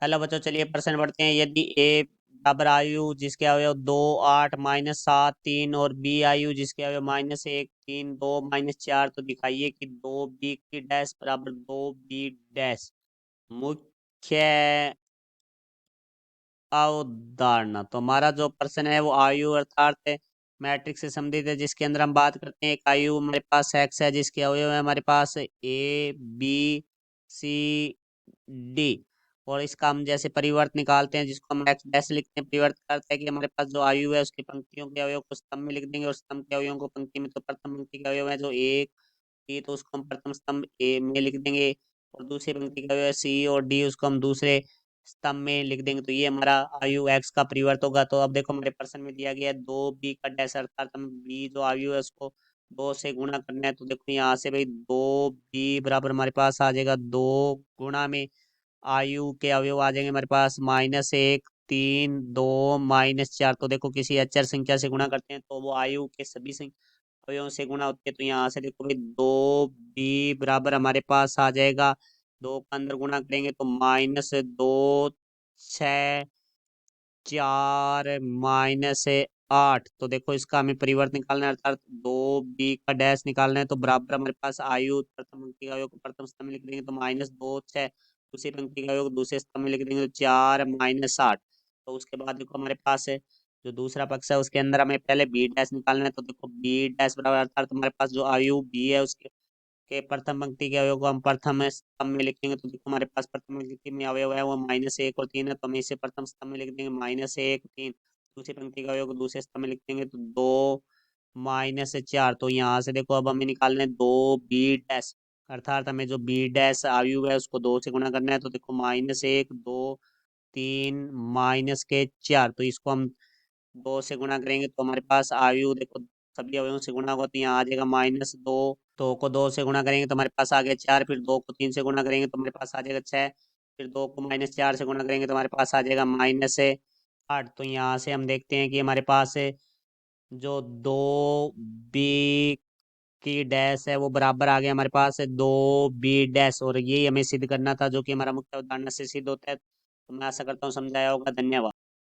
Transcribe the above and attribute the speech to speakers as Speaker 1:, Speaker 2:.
Speaker 1: Hello बच्चों, चलिए प्रश्न पढ़ते हैं। यदि ए बराबर आयु जिसके अवयव 2 8 -7 3 और बी आयु जिसके अवयव -1 3 2 -4, तो दिखाइए कि 2b की डैश बराबर 2b डैश। मुख्य अवधारणा। तो हमारा जो प्रश्न है वो आयु अर्थात मैट्रिक्स से संबंधित है, जिसके अंदर हम बात करते हैं। एक आयु हमारे पास एक्स है जिसके अवयव है हमारे पास ए बी सी डी। और इसका हम जैसे परिवर्त निकालते हैं, जिसको हम एक्स डैश लिखते हैं, परिवर्त करते हैं कि हमारे पास जो आयु है उसकी पंक्तियों के अवयव को स्तंभ में लिख देंगे और स्तंभ के अवयवों को पंक्ति में। तो प्रथम पंक्ति के अवयव है जो एक सी, तो उसको हम प्रथम स्तंभ ए में लिख देंगे। और दूसरी पंक्ति का अवयव सी और डी, उसको हम दूसरे स्तंभ में लिख देंगे। तो ये हमारा आयु एक्स का परिवर्त होगा। तो अब देखो हमारे प्रश्न में दिया गया है 2b का डैश, अर्थात हम b जो आयु है उसको 2 से गुणा करना है। तो देखो यहाँ से भाई 2b बराबर हमारे पास आ जाएगा 2 गुणा में आयु के अवयव आ जाएंगे हमारे पास -1 3 2 -4। तो देखो किसी अचर संख्या से गुणा करते हैं तो वो आयु के सभी अवयवों से गुणा होती है। तो यहाँ से देखो भाई 2b बराबर हमारे पास आ जाएगा, 2 का अंदर गुणा करेंगे तो -2 6 4 -8। तो देखो इसका हमें परिवर्त निकालना है, अर्थात 2b का डैश निकालना है। तो बराबर हमारे पास आयु प्रथम पंक्ति का योग प्रथम स्तंभ में लिख देंगे तो -2 6, दूसरी पंक्ति का योग दूसरे स्तंभ में लिख देंगे तो 4 -8। तो उसके बाद देखो हमारे पास है जो दूसरा पक्ष है उसके अंदर हमें पहले बी डैश निकालना है। तो देखो बी डैश बराबर अर्थात हमारे पास जो आयु बी है उसके के प्रथम पंक्ति के अवयव को हम प्रथम स्तंभ में लिखेंगे। तो देखो हमारे पास प्रथम पंक्ति में अवयव है वो -1 और 3 है, तो हम इसे प्रथम स्तंभ में लिख देंगे -1 3। दूसरी पंक्ति का अवयव को दूसरे स्तंभ में लिख देंगे तो 2 -4। तो यहाँ से देखो अब हमें निकालना है 2b डैश, अर्थात हमें जो b डैश आयु है उसको 2 से गुणा करना है। तो देखो -1 2 3 -4, तो इसको हम 2 से गुणा करेंगे तो हमारे पास आयु देखो सभी अवयवों से गुणा होगा तो यहाँ आ जाएगा -2। 2 को 2 से गुणा करेंगे तो हमारे पास आ गया 4, फिर 2 को 3 से गुणा करेंगे तो हमारे पास आ जाएगा 6, फिर 2 को -4 से गुणा करेंगे तो हमारे पास आ जाएगा -8। तो यहाँ से हम देखते हैं कि हमारे पास जो 2b की डैश है वो बराबर आ गया हमारे पास 2b डैश, और यही हमें सिद्ध करना था जो कि हमारा मुख्य उदाहरण से सिद्ध होता है। तो मैं आशा करता हूँ समझाया होगा। धन्यवाद।